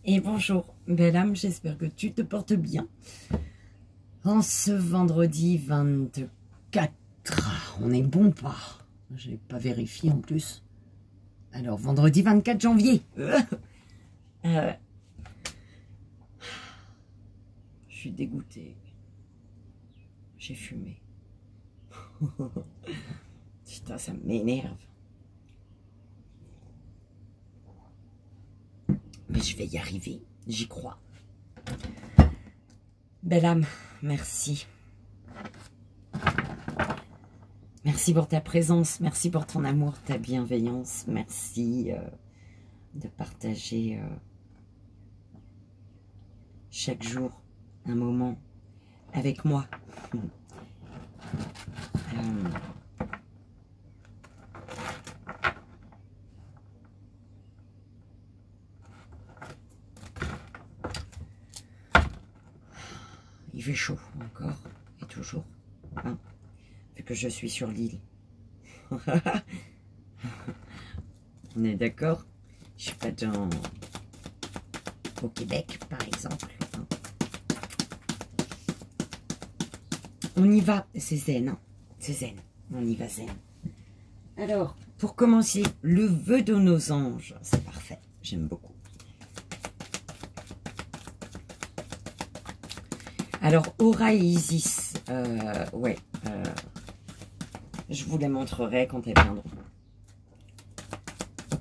Et bonjour, belle âme, j'espère que tu te portes bien. En ce vendredi 24, on est bon pas? Je n'ai pas vérifié en plus. Alors, vendredi 24 janvier. Je suis dégoûtée. J'ai fumé. Putain, ça m'énerve. Mais je vais y arriver, j'y crois. Belle âme, merci. Merci pour ta présence, merci pour ton amour, ta bienveillance. Merci de partager chaque jour un moment avec moi. Il fait chaud encore et toujours, hein, vu que je suis sur l'île. On est d'accord? Je suis pas au Québec, par exemple. Hein. On y va, c'est zen, hein. C'est zen. On y va zen. Alors, pour commencer, le vœu de nos anges, c'est parfait. J'aime beaucoup. Alors, Aura et Isis, je vous les montrerai quand elles viendront.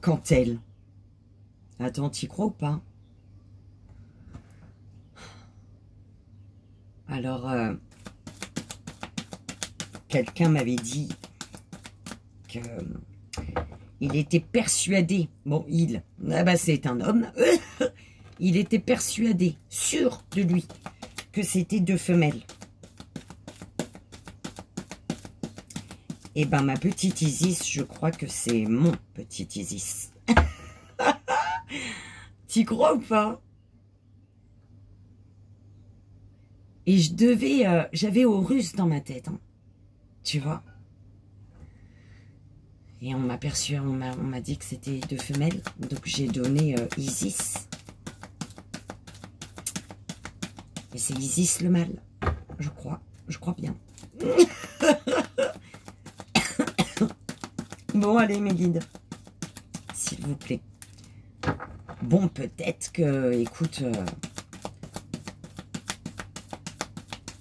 Quand elles. Attends, t'y crois ou pas? Alors, quelqu'un m'avait dit que il était persuadé, bon, c'est un homme, il était persuadé, sûr de lui, que c'était deux femelles. Et ben ma petite Isis, je crois que c'est mon petit Isis. T'y crois ou pas? Et j'avais Horus dans ma tête, hein, tu vois. Et on m'a dit que c'était deux femelles, donc j'ai donné Isis. Et c'est Isis le mâle, je crois bien. Bon, allez mes guides, s'il vous plaît. Bon, peut-être que, écoute,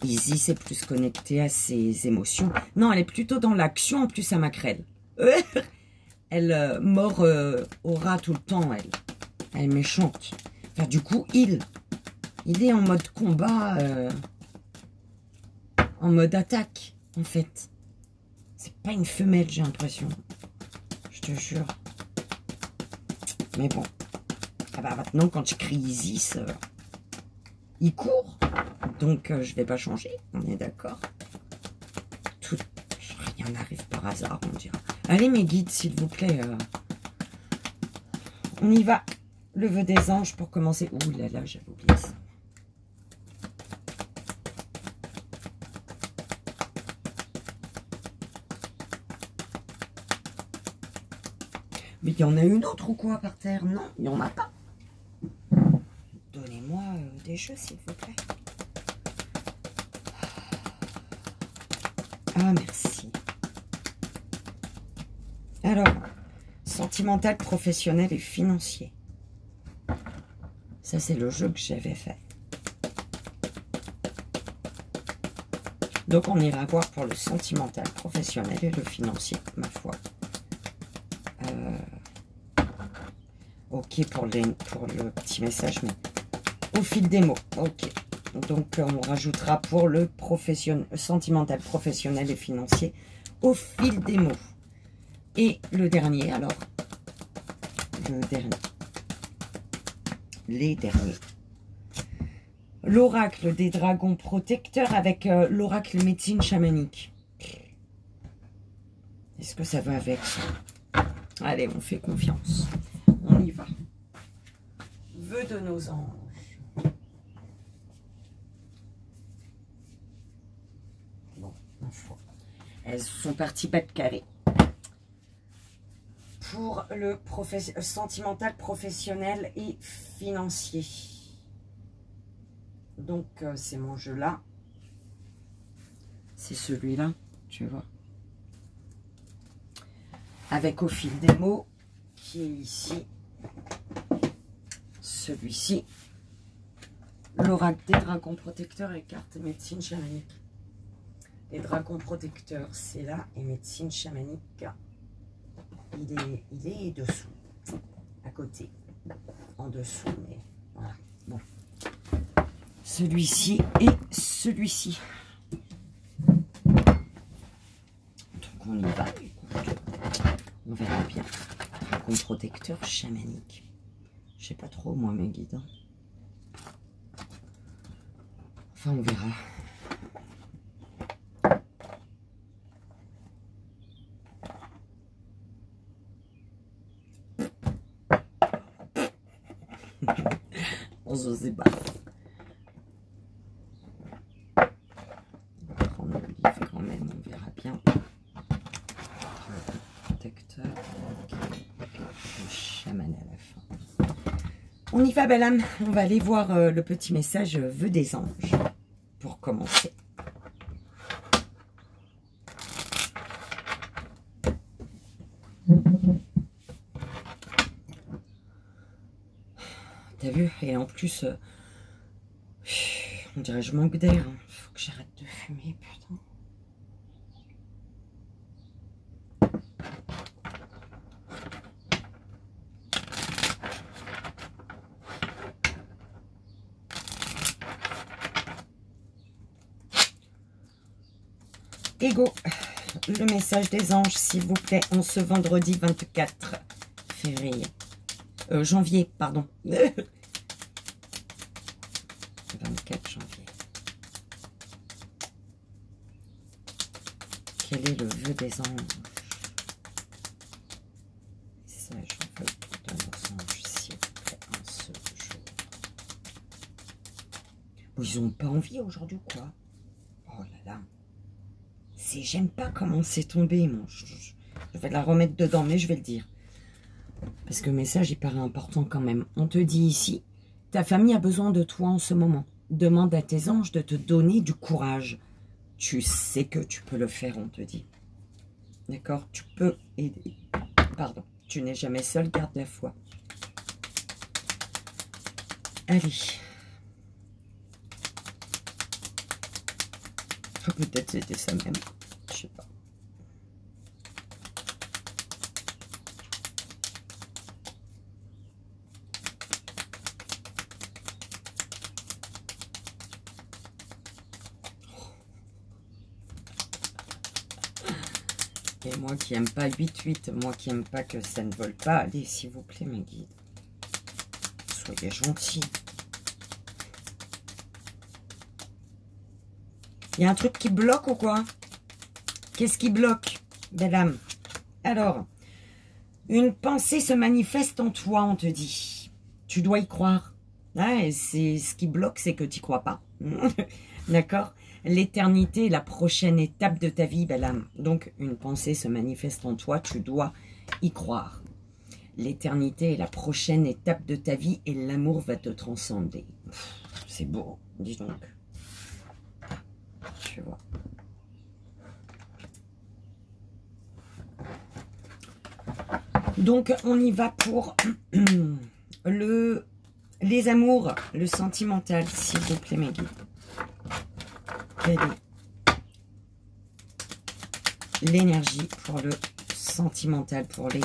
Isis est plus connectée à ses émotions. Non, elle est plutôt dans l'action, en plus à Macrel. Elle mord Aura tout le temps, elle. Elle est méchante. Enfin, du coup, il est en mode combat, en mode attaque, en fait. C'est pas une femelle, j'ai l'impression. Je te jure. Mais bon. Ah bah maintenant, quand je crie Isis, il court. Donc, je vais pas changer. On est d'accord. Rien n'arrive par hasard, on dira. Allez, mes guides, s'il vous plaît. On y va. Le vœu des anges pour commencer. Ouh là là, j'avais oublié ça. Mais il y en a une autre ou quoi par terre? Non, il n'y en a pas. Donnez-moi des jeux, s'il vous plaît. Ah, merci. Alors, sentimental, professionnel et financier. Ça, c'est le jeu que j'avais fait. Donc, on ira voir pour le sentimental, professionnel et le financier, ma foi. Ok pour le petit message, mais au fil des mots. Ok. Donc, on rajoutera pour le sentimental, professionnel et financier au fil des mots. Et le dernier, alors. Les derniers. L'oracle des dragons protecteurs avec l'oracle médecine chamanique. Est-ce que ça va avec ça? Allez, on fait confiance. On y va. Vœu de nos anges. Bon, ma foi. Elles sont parties pas de carré. pour le sentimental, professionnel et financier. Donc, c'est mon jeu là. C'est celui-là, tu vois. Avec au fil des mots, qui est ici. Celui-ci. L'oracle des dragons protecteurs et carte médecine chamanique. Les dragons protecteurs, c'est là. Et médecine chamanique, il est dessous. À côté. En dessous, mais voilà. Bon. Celui-ci et celui-ci. Donc on y va. On verra bien. Dragon protecteur chamanique. Je sais pas trop moi mes guides. Enfin on verra. On se sait pas. On va prendre le livre quand même, on verra bien. Protecteur, le chaman à la fin. On y va, belle âme. On va aller voir le petit message vœu des anges pour commencer. T'as vu? Et en plus, on dirait que je manque d'air. Hein. Faut que j'arrête de fumer, putain. Ego, le message des anges, s'il vous plaît, en ce vendredi 24 février. Janvier, pardon. 24 janvier. Quel est le vœu des anges? Message vœu de nos anges, s'il vous plaît, en ce jour. Bon, ils n'ont pas envie aujourd'hui ou quoi? Oh là là. J'aime pas comment c'est tombé. Moi. Je vais la remettre dedans, mais je vais le dire. Parce que le message, il paraît important quand même. On te dit ici, ta famille a besoin de toi en ce moment. Demande à tes anges de te donner du courage. Tu sais que tu peux le faire, on te dit. D'accord? Tu peux aider. Pardon. Tu n'es jamais seul, garde la foi. Allez. Peut-être c'était ça même. Je sais pas. Et moi qui aime pas 8-8, moi qui aime pas que ça ne vole pas, allez s'il vous plaît mes guides. Soyez gentils. Il y a un truc qui bloque ou quoi? Qu'est-ce qui bloque, belle âme? Alors, une pensée se manifeste en toi, on te dit. Tu dois y croire. Ah, et c'est ce qui bloque, c'est que tu n'y crois pas. D'accord? L'éternité est la prochaine étape de ta vie, belle âme. Donc, une pensée se manifeste en toi, tu dois y croire. L'éternité est la prochaine étape de ta vie et l'amour va te transcender. C'est beau, dis donc. Tu vois. Donc, on y va pour les amours, le sentimental, s'il vous plaît, mes guides. Quelle est l'énergie pour le sentimental, pour les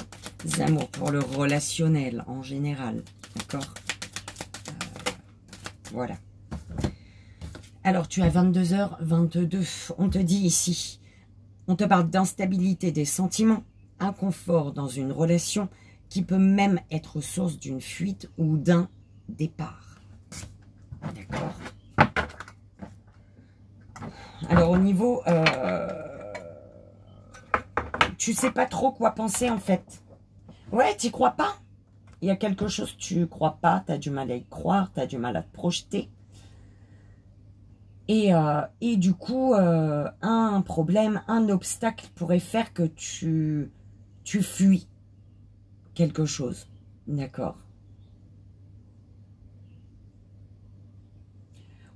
amours, pour le relationnel en général? D'accord? Voilà. Alors, tu as 22h22. On te dit ici, on te parle d'instabilité des sentiments, inconfort dans une relation qui peut même être source d'une fuite ou d'un départ. D'accord? Alors, au niveau... tu sais pas trop quoi penser, en fait. Ouais, tu crois pas? Il y a quelque chose, tu crois pas, tu as du mal à y croire, tu as du mal à te projeter. Et du coup, un problème, un obstacle pourrait faire que tu fuis. quelque chose. D'accord.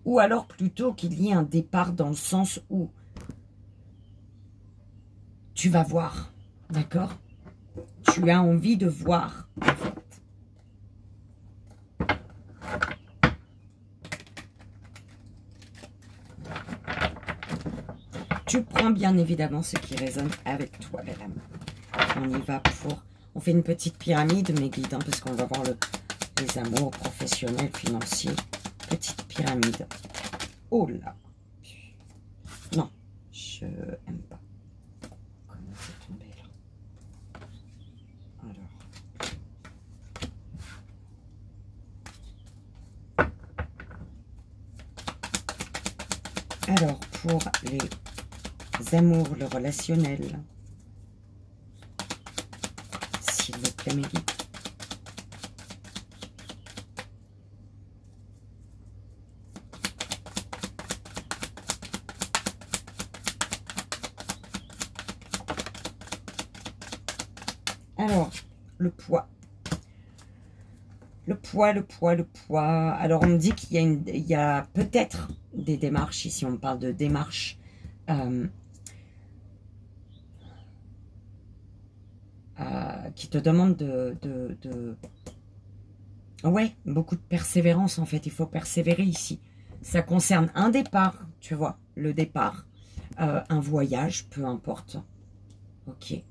Ou alors plutôt qu'il y ait un départ dans le sens où tu vas voir. D'accord? Tu as envie de voir, en fait. Tu prends bien évidemment ce qui résonne avec toi, belle âme. On y va pour... On fait une petite pyramide, mes guides, hein, parce qu'on va voir les amours professionnels, financiers. Petite pyramide. Oh là. Non, je n'aime pas. Comment c'est tombé là. Alors, pour les amours, le relationnel, s'il vous plaît, mes guides. Alors, le poids. Le poids, le poids, le poids. Alors, on me dit qu'il y a peut-être des démarches, ici on parle de démarches, qui te demandent ouais, beaucoup de persévérance en fait. Il faut persévérer ici. Ça concerne un départ, tu vois, le départ. Un voyage, peu importe. Ok.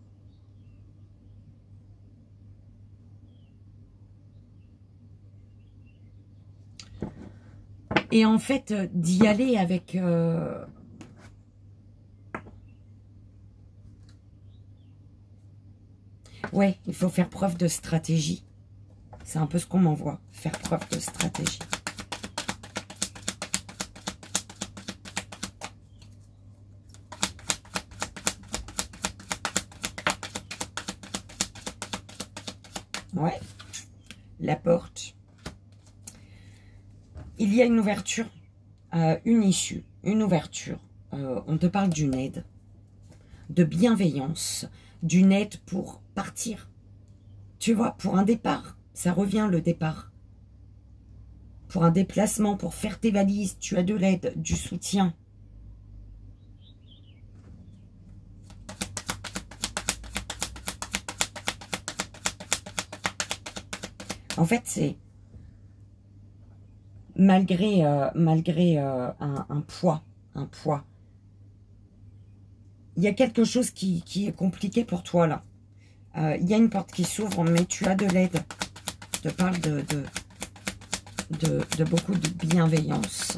Et en fait, d'y aller avec... Ouais, il faut faire preuve de stratégie. C'est un peu ce qu'on m'envoie. Faire preuve de stratégie. Ouais. La porte. Il y a une ouverture, une issue, une ouverture. On te parle d'une aide, de bienveillance, d'une aide pour partir. Tu vois, pour un départ, ça revient le départ. Pour un déplacement, pour faire tes valises, tu as de l'aide, du soutien. En fait, c'est malgré un poids, il y a quelque chose qui est compliqué pour toi là. Il y a une porte qui s'ouvre, mais tu as de l'aide. Je te parle de beaucoup de bienveillance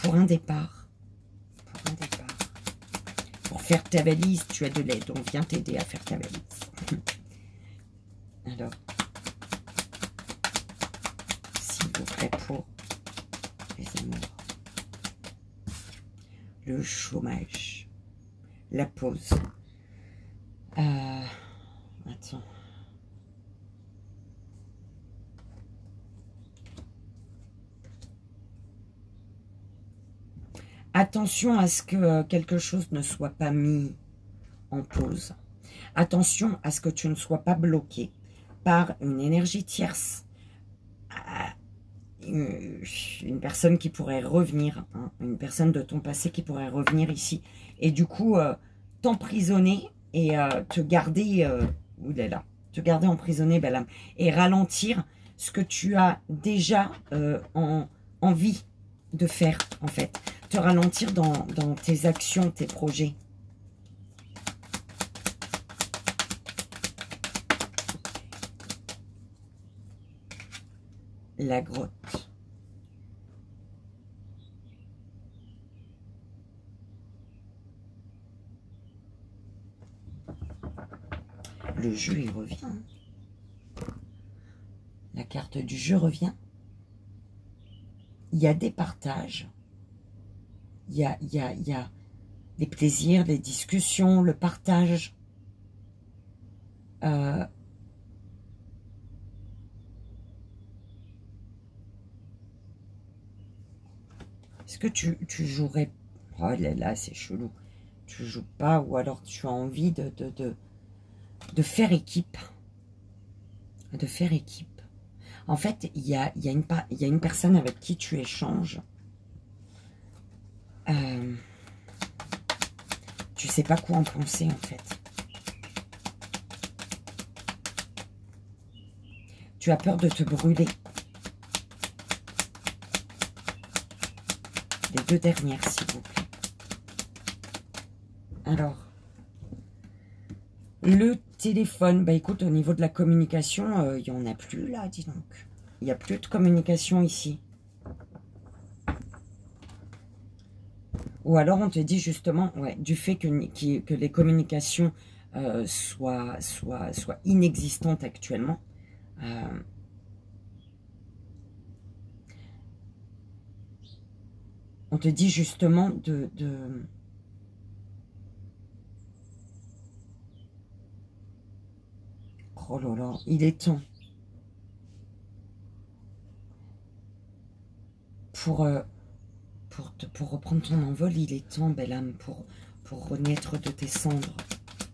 pour un départ. Pour faire ta valise, tu as de l'aide. On vient t'aider à faire ta valise. Alors, s'il vous plaît, pour les amours. Le chômage. La pause. Attends. Attention à ce que quelque chose ne soit pas mis en pause. Attention à ce que tu ne sois pas bloqué par une énergie tierce. Une personne qui pourrait revenir, hein, une personne de ton passé qui pourrait revenir ici. Et du coup, t'emprisonner et te garder, te garder emprisonné, belle âme, et ralentir ce que tu as déjà envie de faire, en fait. Te ralentir dans tes actions, tes projets. La grotte. Le jeu, il revient. La carte du jeu revient. Il y a des partages. Il y a des plaisirs, des discussions, le partage. Est-ce que tu jouerais... Oh là là, c'est chelou. Tu joues pas ou alors tu as envie de faire équipe. de faire équipe. En fait, il y a une personne avec qui tu échanges. Tu sais pas quoi en penser, en fait. Tu as peur de te brûler. Les deux dernières, s'il vous plaît. Alors, le téléphone, bah écoute, au niveau de la communication, il n'y en a plus là, dis donc. Il n'y a plus de communication ici. Ou alors on te dit justement, ouais, du fait que les communications soient inexistantes actuellement. On te dit justement Oh là là, il est temps. Pour reprendre ton envol, il est temps, belle âme, pour renaître de tes cendres.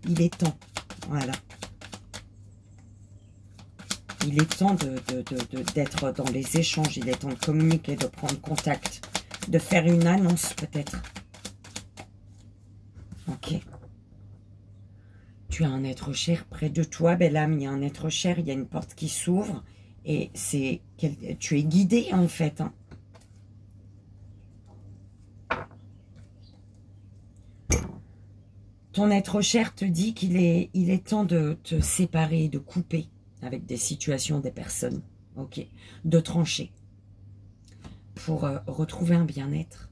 Il est temps, voilà. Il est temps d'être dans les échanges, il est temps de communiquer, de prendre contact, de faire une annonce peut-être. Ok. Tu as un être cher près de toi, belle âme, il y a un être cher, il y a une porte qui s'ouvre et tu es guidé en fait, hein. Ton être cher te dit qu'il est temps de te séparer, de couper avec des situations, des personnes, ok, de trancher pour retrouver un bien-être,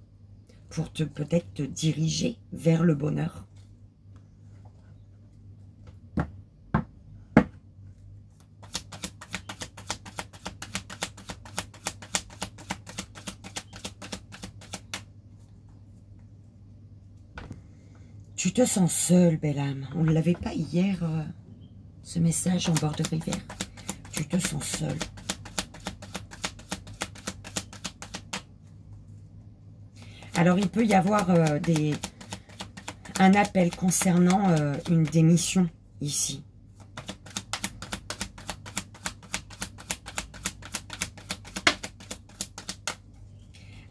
pour peut-être te diriger vers le bonheur. Tu te sens seule, belle âme. On ne l'avait pas hier, ce message en bord de rivière. Tu te sens seule. Alors, il peut y avoir un appel concernant une démission ici.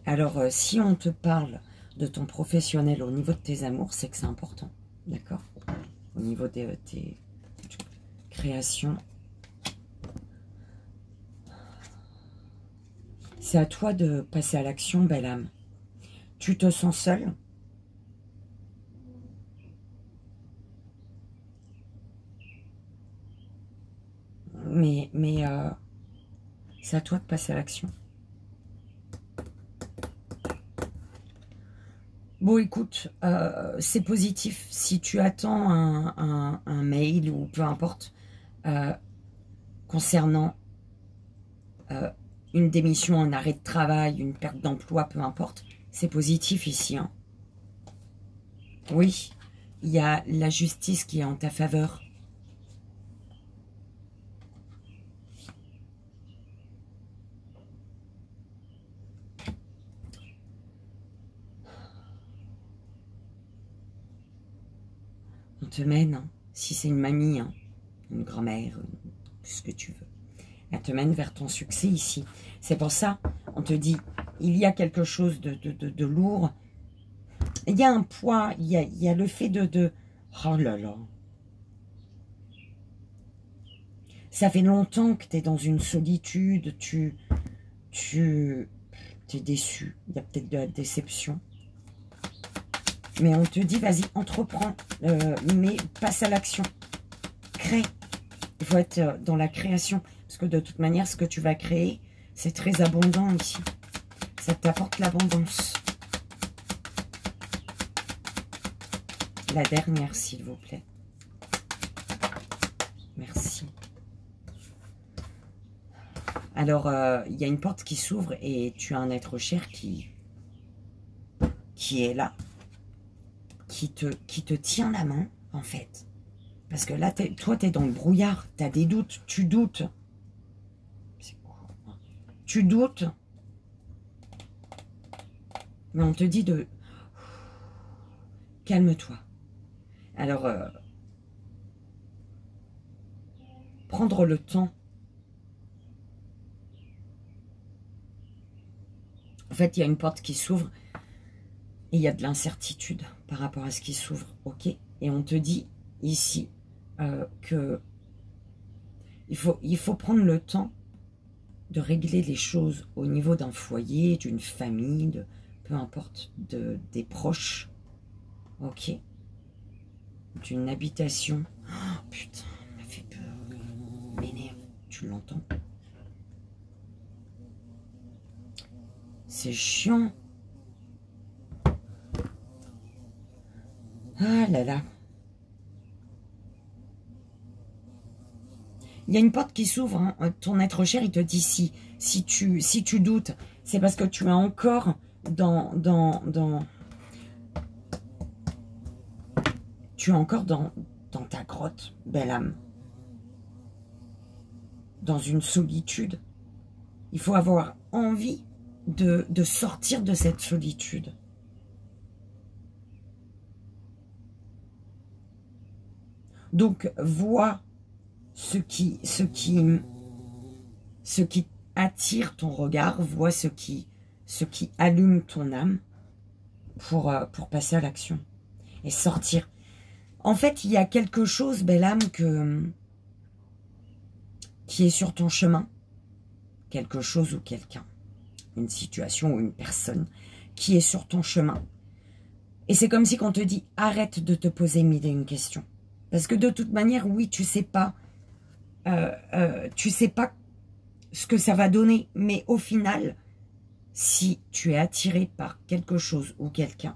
Alors, si on te parle de ton professionnel au niveau de tes amours, c'est que c'est important, d'accord? Au niveau de tes créations. C'est à toi de passer à l'action, belle âme. Tu te sens seule? Mais c'est à toi de passer à l'action. Bon, écoute, c'est positif. Si tu attends un mail ou peu importe, concernant une démission, un arrêt de travail, une perte d'emploi, peu importe, c'est positif ici, hein. Oui, il y a la justice qui est en ta faveur. On te mène, hein, si c'est une mamie, hein, une grand-mère, ce que tu veux. Elle te mène vers ton succès ici. C'est pour ça, on te dit, il y a quelque chose de lourd. Il y a un poids, il y a le fait Oh là là. Ça fait longtemps que tu es dans une solitude, tu es déçu. Il y a peut-être de la déception. Mais on te dit, vas-y, entreprends, mais passe à l'action. Crée. Il faut être dans la création. Parce que de toute manière, ce que tu vas créer, c'est très abondant ici. Ça t'apporte l'abondance. La dernière, s'il vous plaît. Merci. Alors, il y a une porte qui s'ouvre et tu as un être cher qui est là. Qui te tient la main, en fait. Parce que là, toi, tu es dans le brouillard. Tu as des doutes. Tu doutes. C'est quoi? Tu doutes. Mais on te dit de... Calme-toi. Alors, prendre le temps En fait, il y a une porte qui s'ouvre et il y a de l'incertitude par rapport à ce qui s'ouvre, ok? Et on te dit ici que il faut prendre le temps de régler les choses au niveau d'un foyer, d'une famille, peu importe, des proches, ok? D'une habitation. Oh, putain, ça m'a fait peur. M'énerve, tu l'entends? C'est chiant. Ah là là. Il y a une porte qui s'ouvre, hein. Ton être cher, il te dit si tu doutes, c'est parce que tu es encore tu es encore dans ta grotte, belle âme. Dans une solitude. Il faut avoir envie de sortir de cette solitude. Donc, vois ce qui attire ton regard, vois ce qui allume ton âme pour passer à l'action et sortir. En fait, il y a quelque chose, belle âme, qui est sur ton chemin. Quelque chose ou quelqu'un. Une situation ou une personne qui est sur ton chemin. Et c'est comme si on te dit, arrête de te poser mille et une questions. Parce que de toute manière, oui, tu sais pas ce que ça va donner. Mais au final, si tu es attiré par quelque chose ou quelqu'un,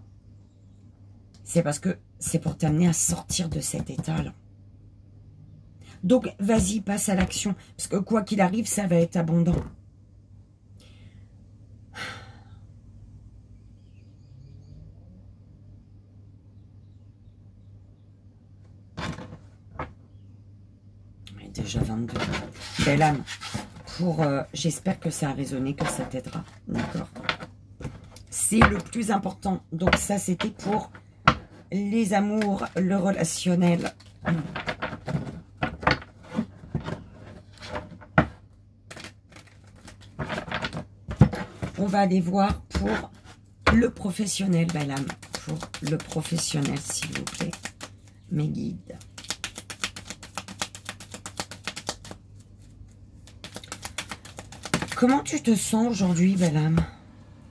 c'est parce que c'est pour t'amener à sortir de cet état-là. Donc, vas-y, passe à l'action. Parce que quoi qu'il arrive, ça va être abondant. Déjà 22. Belle âme. J'espère que ça a résonné, que ça t'aidera. D'accord. C'est le plus important. Donc ça, c'était pour les amours, le relationnel. On va aller voir pour le professionnel, belle âme. Pour le professionnel, s'il vous plaît. Mes guides. Comment tu te sens aujourd'hui, belle âme?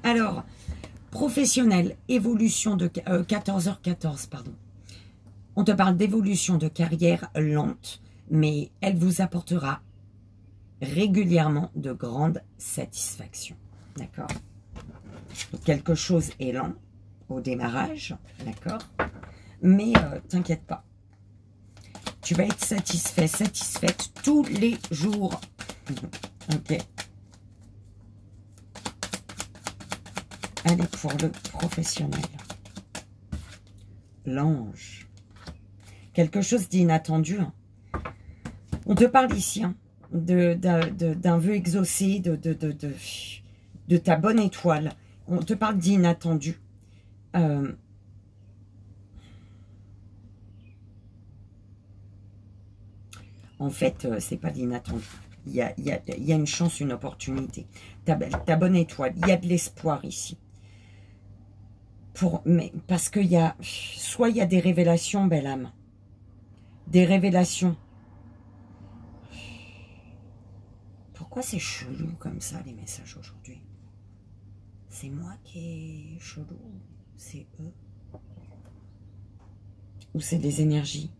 Alors, professionnel, évolution de 14h14, pardon. On te parle d'évolution de carrière lente, mais elle vous apportera régulièrement de grandes satisfactions. D'accord? Quelque chose est lent au démarrage, d'accord? Mais t'inquiète pas. Tu vas être satisfait, satisfaite tous les jours. Ok? Allez, pour le professionnel. L'ange. Quelque chose d'inattendu. Hein. On te parle ici hein, d'un vœu exaucé, de ta bonne étoile. On te parle d'inattendu. En fait, c'est pas d'inattendu. Il y a une chance, une opportunité. Ta bonne étoile. Il y a de l'espoir ici. Parce qu'il y a... Soit il y a des révélations, belle âme. Des révélations. Pourquoi c'est chelou comme ça, les messages aujourd'hui? C'est moi qui est chelou? C'est eux? Ou c'est des énergies?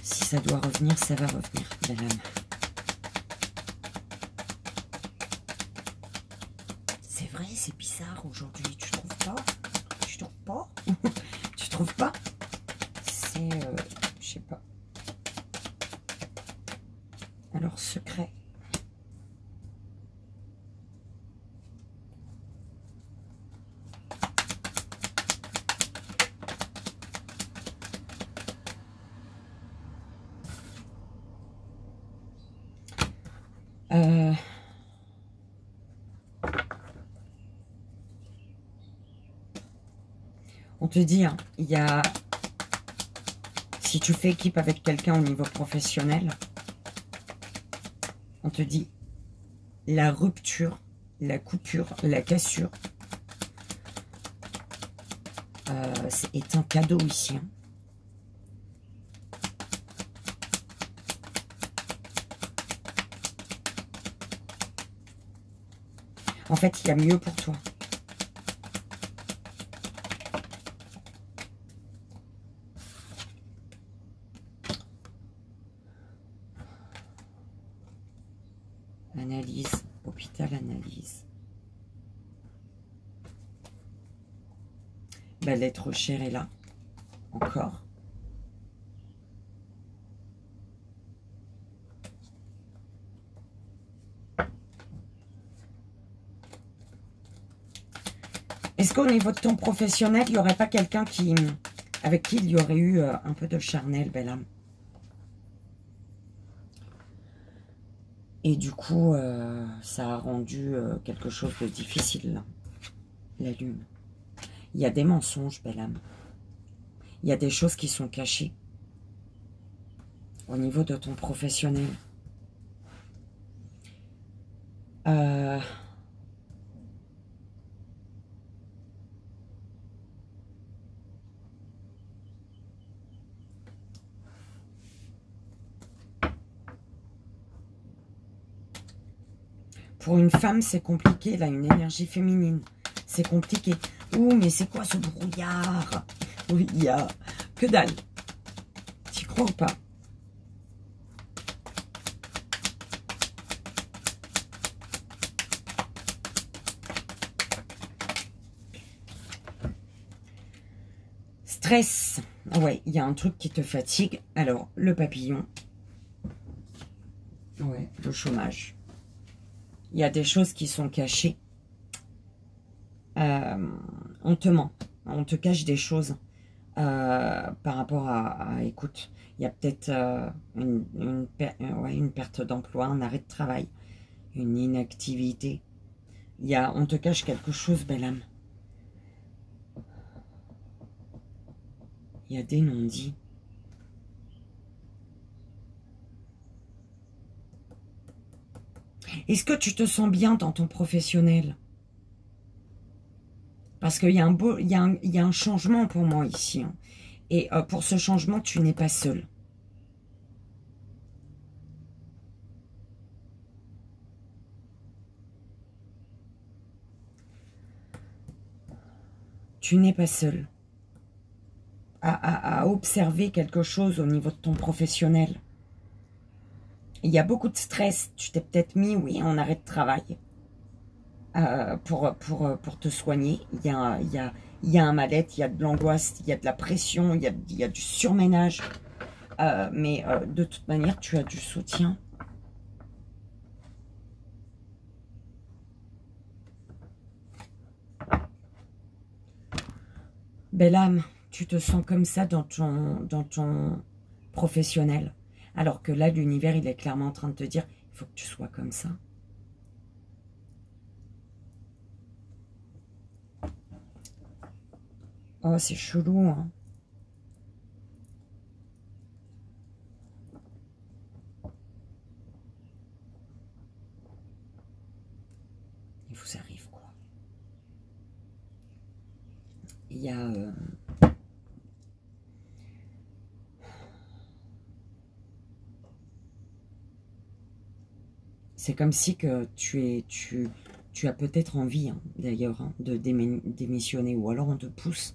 Si ça doit revenir, ça va revenir, belle âme. C'est vrai, c'est bizarre aujourd'hui, tu trouves pas? Tu trouves pas? Tu trouves pas? C'est, je sais pas. Alors, secret. On te dit, hein, il y a... Si tu fais équipe avec quelqu'un au niveau professionnel, on te dit, la rupture, la coupure, la cassure. C'est un cadeau ici. Hein. En fait, il y a mieux pour toi. Analyse, hôpital, analyse. Ben, l'être cher est là. Encore. Est-ce qu'au niveau de ton professionnel, il n'y aurait pas quelqu'un avec qui il y aurait eu un peu de charnel, belle âme? Et du coup, ça a rendu quelque chose de difficile, là, la lune. Il y a des mensonges, belle âme. Il y a des choses qui sont cachées au niveau de ton professionnel. Pour une femme, c'est compliqué, là, une énergie féminine. C'est compliqué. Ouh, mais c'est quoi ce brouillard? Oui, il y a que dalle. T'y crois ou pas? Stress. Ouais, il y a un truc qui te fatigue. Alors, le papillon. Ouais, le chômage. Il y a des choses qui sont cachées. On te ment. On te cache des choses par rapport écoute, il y a peut-être une perte d'emploi, un arrêt de travail, une inactivité. On te cache quelque chose, belle âme. Il y a des non-dits. Est-ce que tu te sens bien dans ton professionnel? Parce qu'il y a un changement pour moi ici. Hein. Et pour ce changement, tu n'es pas seul. Tu n'es pas seul. À observer quelque chose au niveau de ton professionnel. Il y a beaucoup de stress. Tu t'es peut-être mis, oui, en arrêt de travail. Pour te soigner. Il y a un mal-être, il y a de l'angoisse, il y a de la pression, il y a du surménage. Mais de toute manière, tu as du soutien. Belle âme, tu te sens comme ça dans ton professionnel. Alors que là, l'univers, il est clairement en train de te dire, il faut que tu sois comme ça. Oh, c'est chelou, hein. Il vous arrive quoi? Il y a... c'est comme si que tu as peut-être envie, hein, d'ailleurs, hein, de démissionner. Ou alors on te pousse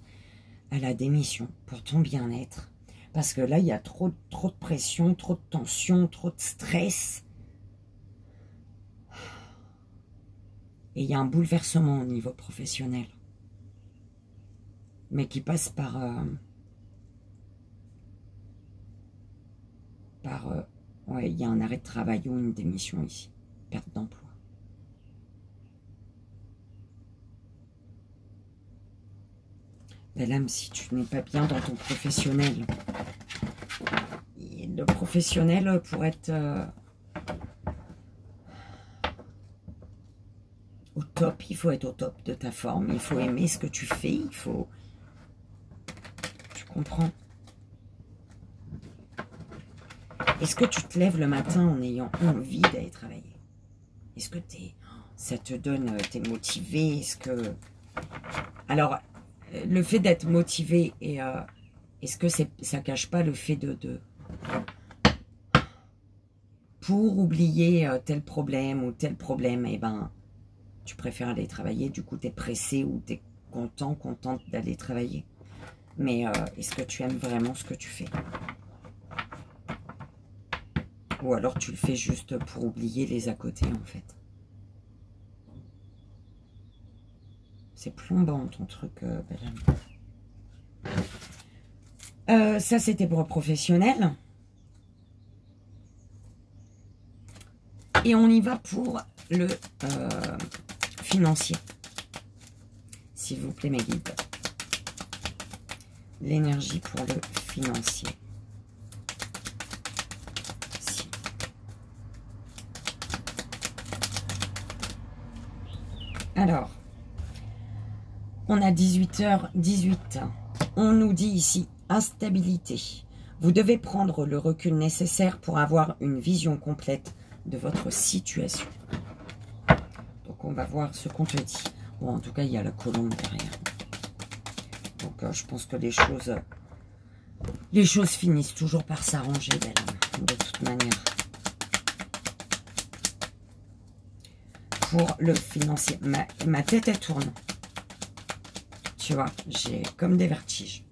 à la démission pour ton bien-être. Parce que là, il y a trop de pression, trop de tension, trop de stress. Et il y a un bouleversement au niveau professionnel. Mais qui passe par... ouais, il y a un arrêt de travail ou une démission ici. Perte d'emploi. Belle âme, si tu n'es pas bien dans ton professionnel, le professionnel pour être au top, il faut être au top de ta forme, il faut aimer ce que tu fais, il faut... Tu comprends? Est-ce que tu te lèves le matin en ayant envie d'aller travailler? Est-ce que ça te donne, t'es motivé? Est-ce que... Alors, le fait d'être motivé, et est-ce que ça cache pas le fait pour oublier tel problème ou tel problème, eh ben, tu préfères aller travailler, du coup, tu es pressé ou tu es content, contente d'aller travailler. Mais est-ce que tu aimes vraiment ce que tu fais? Ou alors tu le fais juste pour oublier les à côté, en fait. C'est plombant, ton truc, belle âme. Ça, c'était pour professionnel. Et on y va pour le financier. S'il vous plaît, mes guides. L'énergie pour le financier. Alors, on a 18h18. On nous dit ici, instabilité. Vous devez prendre le recul nécessaire pour avoir une vision complète de votre situation. Donc, on va voir ce qu'on te dit. Bon, en tout cas, il y a la colombe derrière. Donc, je pense que les choses finissent toujours par s'arranger, de toute manière. Pour le financier, ma tête, elle tourne. Tu vois, j'ai comme des vertiges.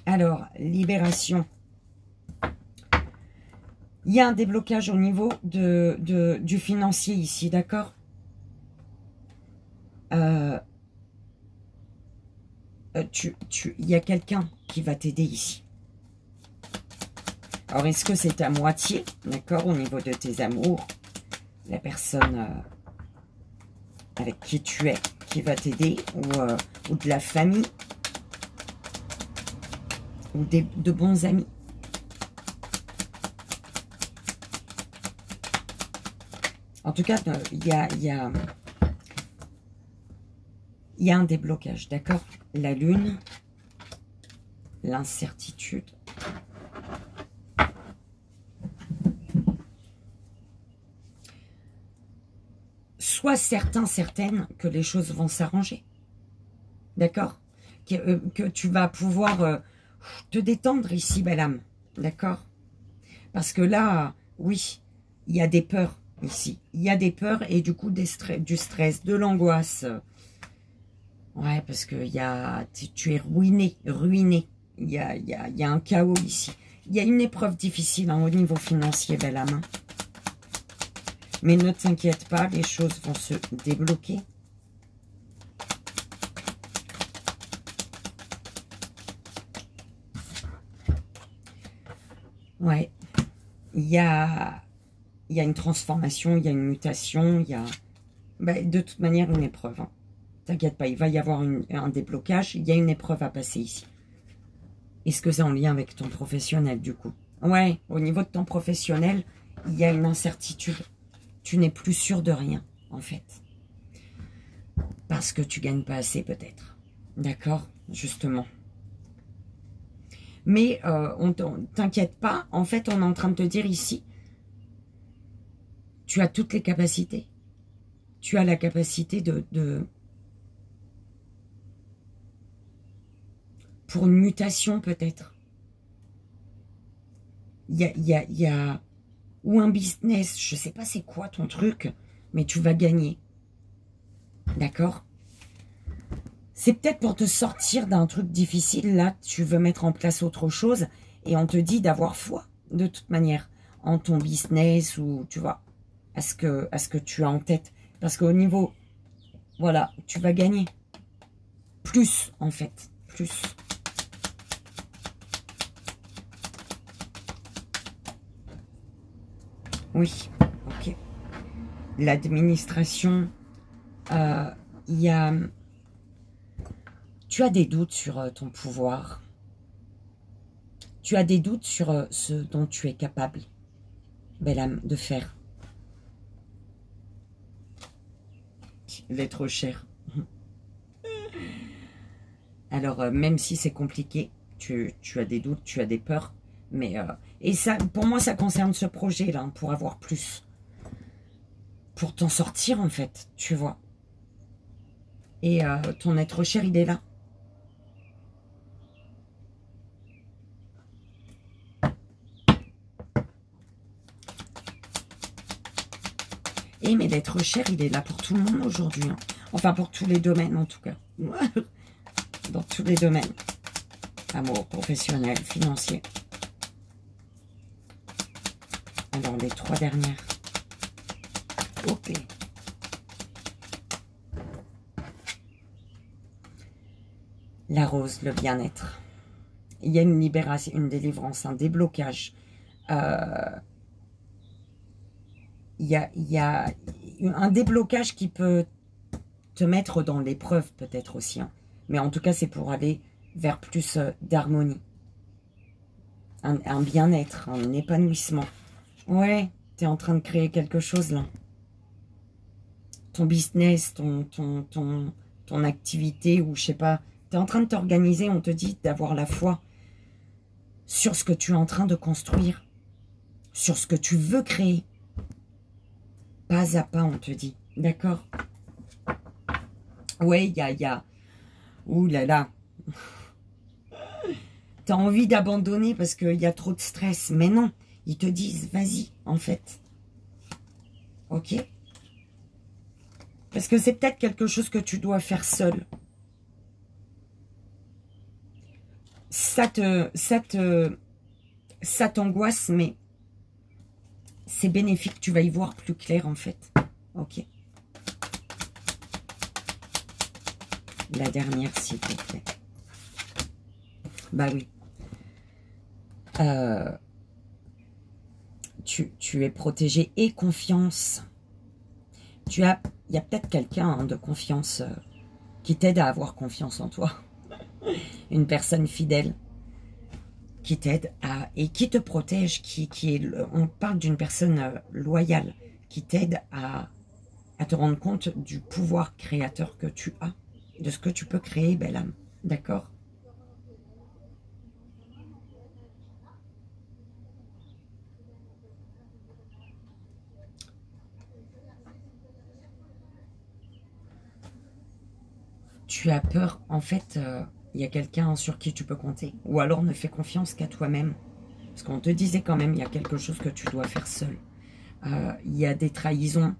Alors, libération. Il y a un déblocage au niveau du financier ici, d'accord? Il y a quelqu'un qui va t'aider ici. Alors, est-ce que c'est à moitié, d'accord, au niveau de tes amours? La personne avec qui tu es, qui va t'aider, ou de la famille, ou de bons amis. En tout cas, il y a un déblocage, d'accord? La lune, l'incertitude. Sois certain, certaine que les choses vont s'arranger. D'accord? Que tu vas pouvoir te détendre ici, belle âme. D'accord? Parce que là, oui, il y a des peurs ici. Il y a des peurs et du coup du stress, de l'angoisse. Ouais, parce que tu es ruiné. Il y a un chaos ici. Il y a une épreuve difficile au niveau financier, belle âme. Mais ne t'inquiète pas, les choses vont se débloquer. Ouais, il y a une transformation, il y a une mutation, il y a de toute manière une épreuve. Hein. T'inquiète pas, il va y avoir un déblocage, il y a une épreuve à passer ici. Est-ce que c'est en lien avec ton professionnel du coup? Ouais, au niveau de ton professionnel, il y a une incertitude. Tu n'es plus sûr de rien, en fait. Parce que tu gagnes pas assez peut-être. D'accord? Justement. Mais t'inquiète pas, en fait, on est en train de te dire ici, tu as toutes les capacités. Tu as la capacité pour une mutation peut-être. Il y a ou un business, je sais pas c'est quoi ton truc, mais tu vas gagner. D'accord? C'est peut-être pour te sortir d'un truc difficile, là, tu veux mettre en place autre chose, et on te dit d'avoir foi, de toute manière, en ton business, ou, tu vois, à ce que tu as en tête. Parce qu'au niveau, voilà, tu vas gagner. Plus, en fait, plus. Oui, ok. L'administration, il y a... Tu as des doutes sur ton pouvoir. Tu as des doutes sur ce dont tu es capable, belle âme, de faire. L'être cher. Alors, même si c'est compliqué, tu as des doutes, tu as des peurs. Mais, et ça, pour moi, ça concerne ce projet-là, hein, pour avoir plus. Pour t'en sortir, en fait, tu vois. Et ton être cher, il est là. Et mais l'être cher, il est là pour tout le monde aujourd'hui. Hein. Enfin, pour tous les domaines, en tout cas. Dans tous les domaines. Amour, professionnel, financier. Alors, les 3 dernières. Ok. La rose, le bien-être. Il y a une libération, une délivrance, un déblocage. Il y a un déblocage qui peut te mettre dans l'épreuve peut-être aussi. Hein. Mais en tout cas, c'est pour aller vers plus d'harmonie. Un bien-être, un épanouissement. Ouais, tu es en train de créer quelque chose là. Ton business, ton activité ou je sais pas. Tu es en train de t'organiser, on te dit d'avoir la foi sur ce que tu es en train de construire. Sur ce que tu veux créer. Pas à pas, on te dit. D'accord? Ouais, il y a... Ouh là là. T'as envie d'abandonner parce qu'il y a trop de stress. Mais non, ils te disent, vas-y, en fait. Ok? Parce que c'est peut-être quelque chose que tu dois faire seul. Ça t'angoisse, mais c'est bénéfique. Tu vas y voir plus clair, en fait. Ok? La dernière, s'il te plaît. Bah oui. Tu es protégé et confiance. Il y a peut-être quelqu'un de confiance qui t'aide à avoir confiance en toi. Une personne fidèle qui t'aide à et qui te protège, on parle d'une personne loyale qui t'aide à te rendre compte du pouvoir créateur que tu as, de ce que tu peux créer, belle âme. D'accord? Tu as peur, en fait, il y a quelqu'un sur qui tu peux compter. Ou alors ne fais confiance qu'à toi-même. Parce qu'on te disait quand même, il y a quelque chose que tu dois faire seul. Il y a des trahisons.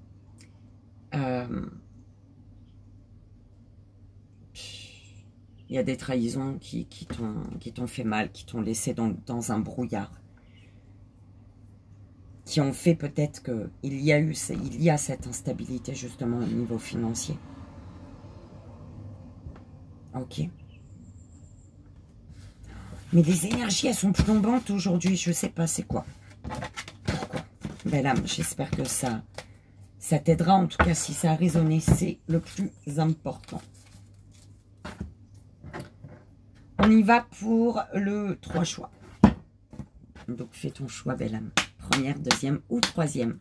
Il y a des trahisons qui t'ont fait mal, qui t'ont laissé dans un brouillard. Qui ont fait peut-être qu'il y a cette instabilité justement au niveau financier. Ok. Mais les énergies, elles sont plombantes aujourd'hui. Je sais pas c'est quoi. Pourquoi? Belle âme, j'espère que ça t'aidera. En tout cas, si ça a résonné, c'est le plus important. On y va pour le 3 choix. Donc, fais ton choix, belle âme. Première, deuxième ou troisième.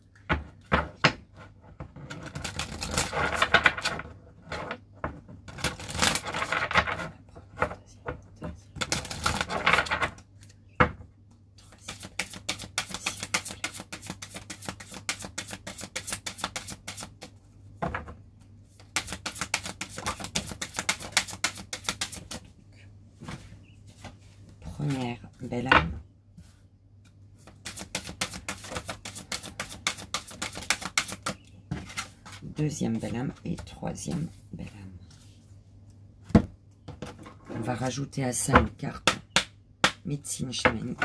Première, belle âme. Deuxième, belle âme. Et troisième, belle âme. On va rajouter à ça une carte médecine chamanique.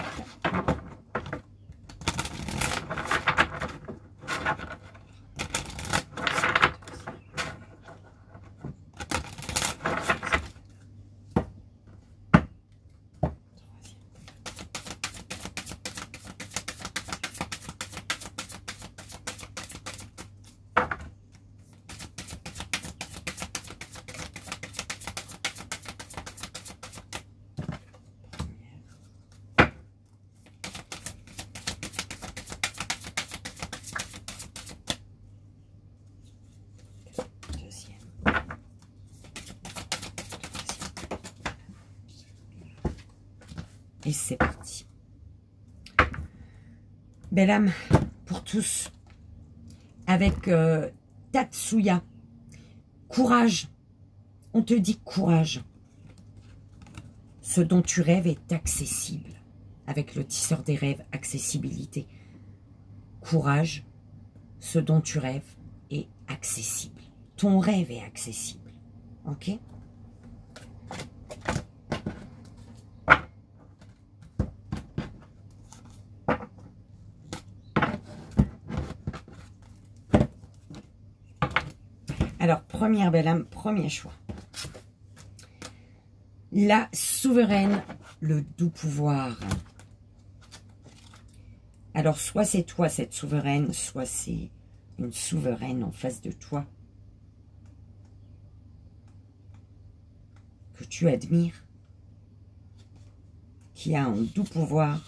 Et c'est parti. Belle âme pour tous. Avec Tatsuya. Courage. On te dit courage. Ce dont tu rêves est accessible. Avec le tisseur des rêves, accessibilité. Courage. Ce dont tu rêves est accessible. Ton rêve est accessible. Ok? Alors, première belle âme, premier choix. La souveraine, le doux pouvoir. Alors, soit c'est toi, cette souveraine, soit c'est une souveraine en face de toi que tu admires, qui a un doux pouvoir.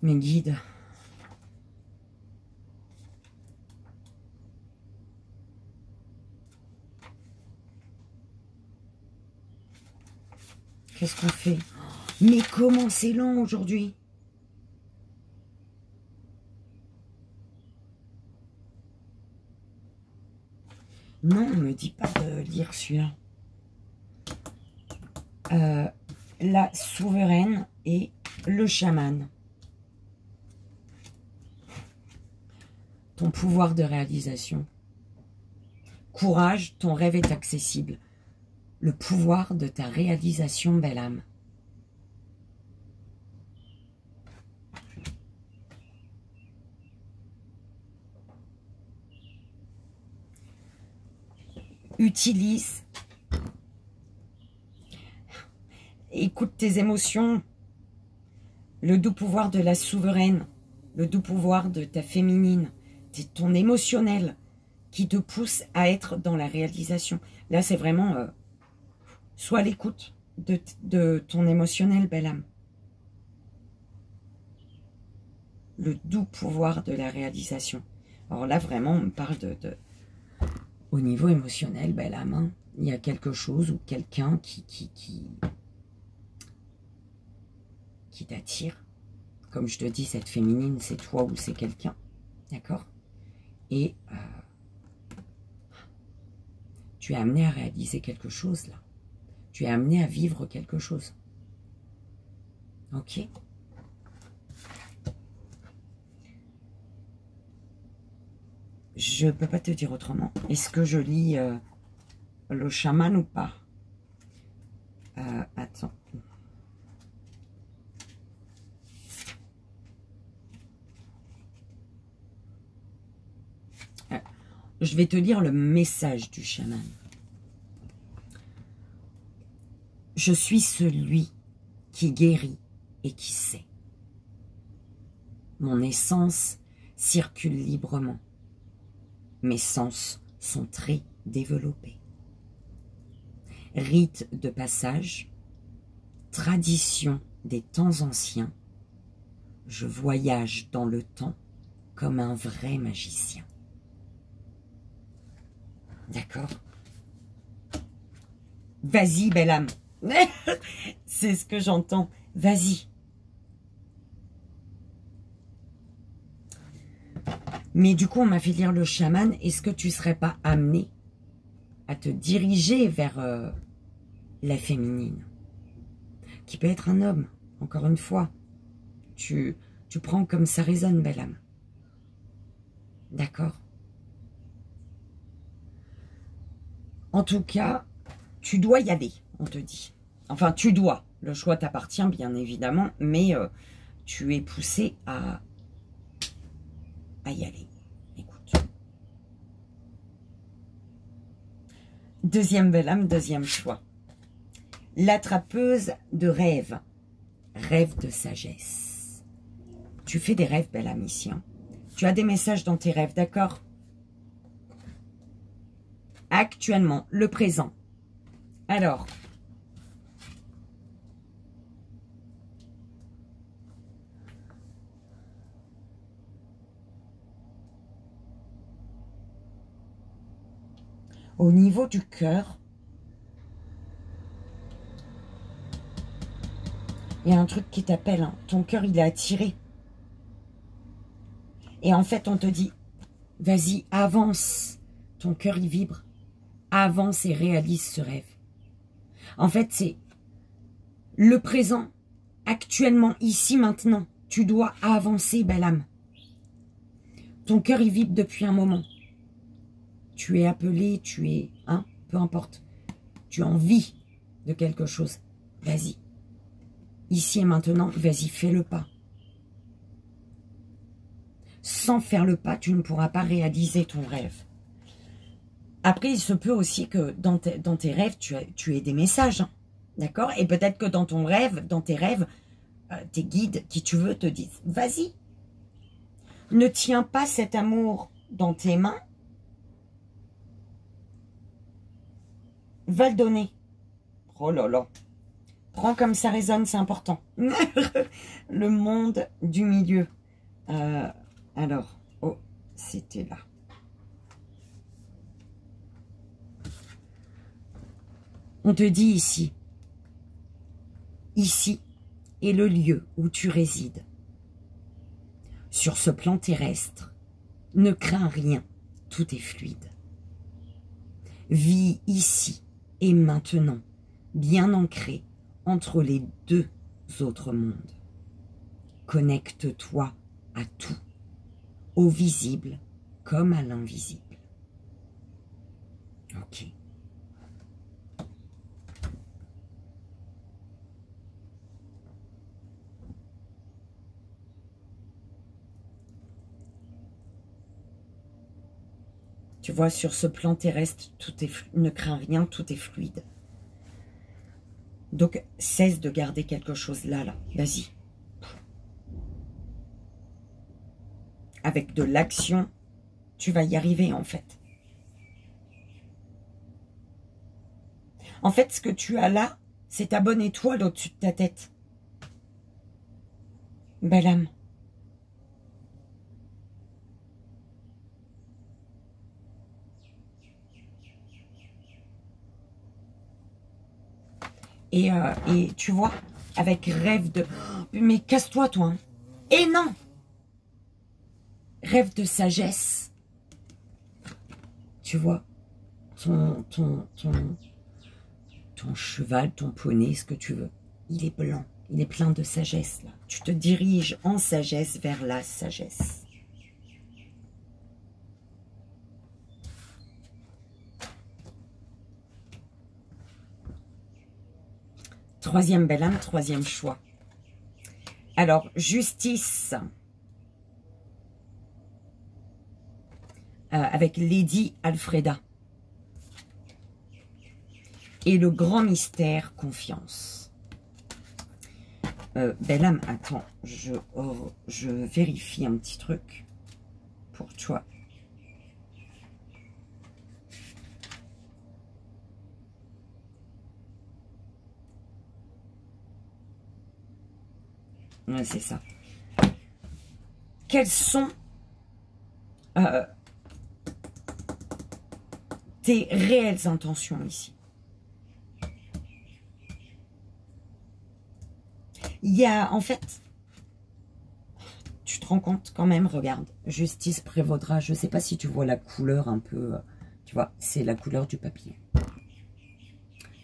Mes guides, qu'est-ce qu'on fait? Mais comment c'est long aujourd'hui? Non, on me dit pas de lire celui-là. La souveraine et le chaman. Ton pouvoir de réalisation. Courage, ton rêve est accessible. Le pouvoir de ta réalisation, belle âme. Utilise. Écoute tes émotions. Le doux pouvoir de la souveraine. Le doux pouvoir de ta féminine. C'est ton émotionnel qui te pousse à être dans la réalisation. Là, c'est vraiment... sois à l'écoute de ton émotionnel, belle âme. Le doux pouvoir de la réalisation. Alors là, vraiment, on me parle au niveau émotionnel, belle âme. Hein, il y a quelque chose ou quelqu'un qui t'attire. Comme je te dis, cette féminine, c'est toi ou c'est quelqu'un. D'accord? Et tu es amené à réaliser quelque chose, là. Tu es amené à vivre quelque chose. Ok? Je ne peux pas te dire autrement. Est-ce que je lis le chaman ou pas? Attends. Je vais te lire le message du chaman. Je suis celui qui guérit et qui sait. Mon essence circule librement. Mes sens sont très développés. Rite de passage, tradition des temps anciens, je voyage dans le temps comme un vrai magicien. D'accord? Vas-y, belle âme. C'est ce que j'entends. Vas-y. Mais du coup, on m'a fait lire le chaman. Est-ce que tu ne serais pas amené à te diriger vers la féminine? Qui peut être un homme, encore une fois. Tu prends comme ça résonne, belle âme. D'accord? En tout cas, tu dois y aller, on te dit. Enfin, tu dois. Le choix t'appartient, bien évidemment, mais tu es poussé à y aller. Écoute. Deuxième belle âme, deuxième choix. L'attrapeuse de rêves. Rêve de sagesse. Tu fais des rêves, belle âme, ici. Hein. Tu as des messages dans tes rêves, d'accord? Actuellement, le présent. Alors, Au niveau du cœur, il y a un truc qui t'appelle. Hein. Ton cœur, il est attiré. Et en fait, on te dit, vas-y, avance. Ton cœur, il vibre. Avance et réalise ce rêve. En fait, c'est le présent, actuellement, ici, maintenant. Tu dois avancer, belle âme. Ton cœur, il vibre depuis un moment. Tu es appelé, tu es, hein, peu importe. Tu as envie de quelque chose. Vas-y. Ici et maintenant, vas-y, fais le pas. Sans faire le pas, tu ne pourras pas réaliser ton rêve. Après, il se peut aussi que dans tes rêves, tu aies des messages. Hein, d'accord? Et peut-être que dans tes rêves, tes guides, qui tu veux, te disent, vas-y. Ne tiens pas cet amour dans tes mains. Va le donner. Oh là là. Prends comme ça résonne, c'est important. Le monde du milieu. Alors, oh, c'était là. On te dit ici. Ici est le lieu où tu résides. Sur ce plan terrestre, ne crains rien, tout est fluide. Vis ici et maintenant, bien ancré entre les deux autres mondes. Connecte-toi à tout, au visible comme à l'invisible. Ok. Tu vois, sur ce plan terrestre, ne crains rien, tout est fluide. Donc, cesse de garder quelque chose là. Vas-y. Avec de l'action, tu vas y arriver, en fait. En fait, ce que tu as là, c'est ta bonne étoile au-dessus de ta tête. Belle âme. Et tu vois, avec rêve de... Mais casse-toi, toi. Hein. Et non! Rêve de sagesse. Tu vois, ton cheval, ton poney, ce que tu veux, il est blanc. Il est plein de sagesse, là. Tu te diriges en sagesse vers la sagesse. Troisième belle âme, troisième choix. Alors, justice. Avec Lady Alfreda. Et le grand mystère, confiance. Belle âme, attends, je vérifie un petit truc pour toi. Ouais, c'est ça. Quelles sont tes réelles intentions ici? Il y a, en fait, tu te rends compte quand même, regarde, justice prévaudra. Je ne sais pas si tu vois la couleur un peu, tu vois, c'est la couleur du papillon.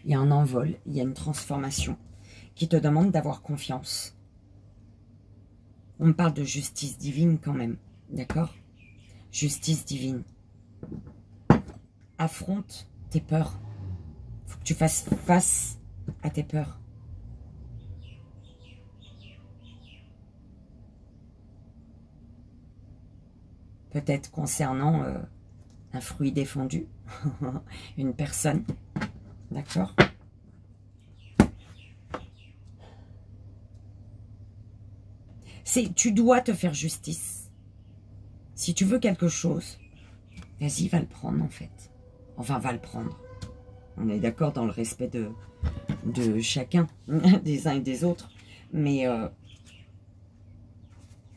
Il y a un envol, il y a une transformation qui te demande d'avoir confiance. On me parle de justice divine quand même, d'accord? Justice divine. Affronte tes peurs. Il faut que tu fasses face à tes peurs. Peut-être concernant un fruit défendu, une personne, d'accord? Tu dois te faire justice. Si tu veux quelque chose, vas-y, va le prendre en fait. Enfin, va le prendre. On est d'accord dans le respect de chacun, des uns et des autres. Mais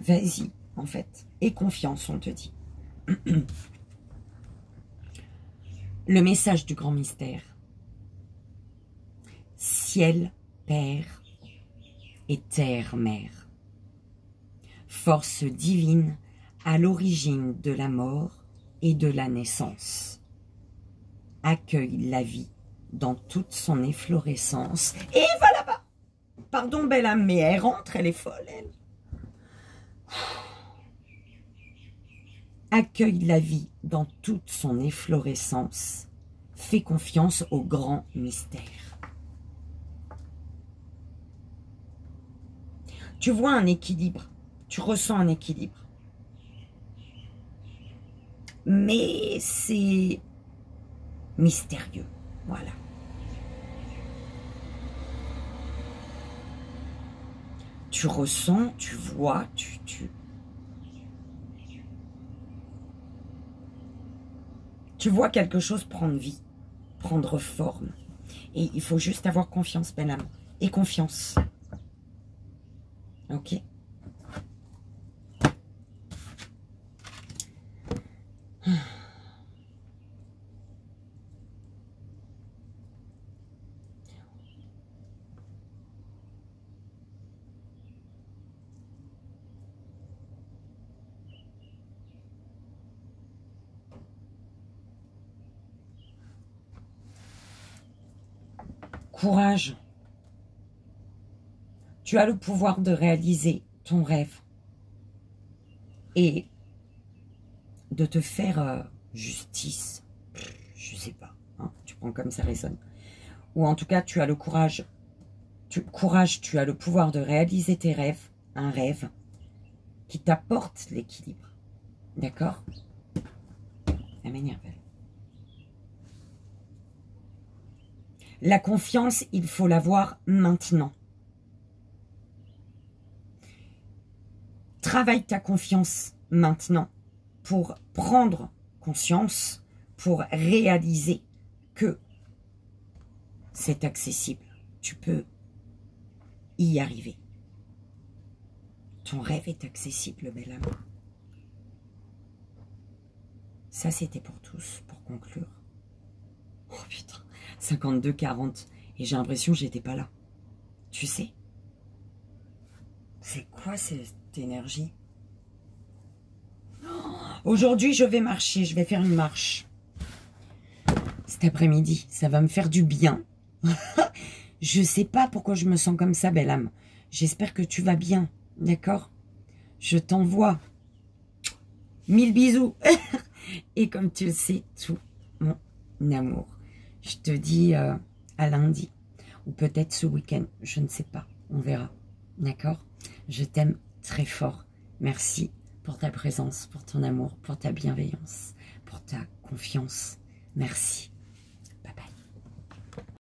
vas-y, en fait. Et confiance, on te dit. Le message du grand mystère. Ciel, Père et Terre, Mère. Force divine à l'origine de la mort et de la naissance. Accueille la vie dans toute son efflorescence. Et va là-bas. Pardon, belle âme, mais elle rentre, elle est folle, elle. Accueille la vie dans toute son efflorescence. Fais confiance au grand mystère. Tu vois un équilibre. Tu ressens un équilibre. Mais c'est mystérieux. Voilà. Tu ressens, tu vois, tu vois quelque chose prendre vie, prendre forme. Et il faut juste avoir confiance, belle âme. Et confiance. Ok? Courage. Tu as le pouvoir de réaliser ton rêve et de te faire justice. Je sais pas, hein, tu prends comme ça résonne. Ou en tout cas, tu as le courage. Tu as le pouvoir de réaliser tes rêves, un rêve qui t'apporte l'équilibre. D'accord? Elle m'énerve. La confiance, il faut l'avoir maintenant. Travaille ta confiance maintenant pour prendre conscience, pour réaliser que c'est accessible. Tu peux y arriver. Ton rêve est accessible, belle âme. Ça, c'était pour tous, pour conclure. Oh putain, 52-40. Et j'ai l'impression que j'étais pas là. Tu sais? C'est quoi cette énergie? Aujourd'hui, je vais marcher. Je vais faire une marche. Cet après-midi, ça va me faire du bien. Je sais pas pourquoi je me sens comme ça, belle âme. J'espère que tu vas bien. D'accord? Je t'envoie 1000 bisous. Et comme tu le sais, tout mon amour. Je te dis à lundi. Ou peut-être ce week-end. Je ne sais pas. On verra. D'accord? Je t'aime très fort. Merci pour ta présence, pour ton amour, pour ta bienveillance, pour ta confiance. Merci.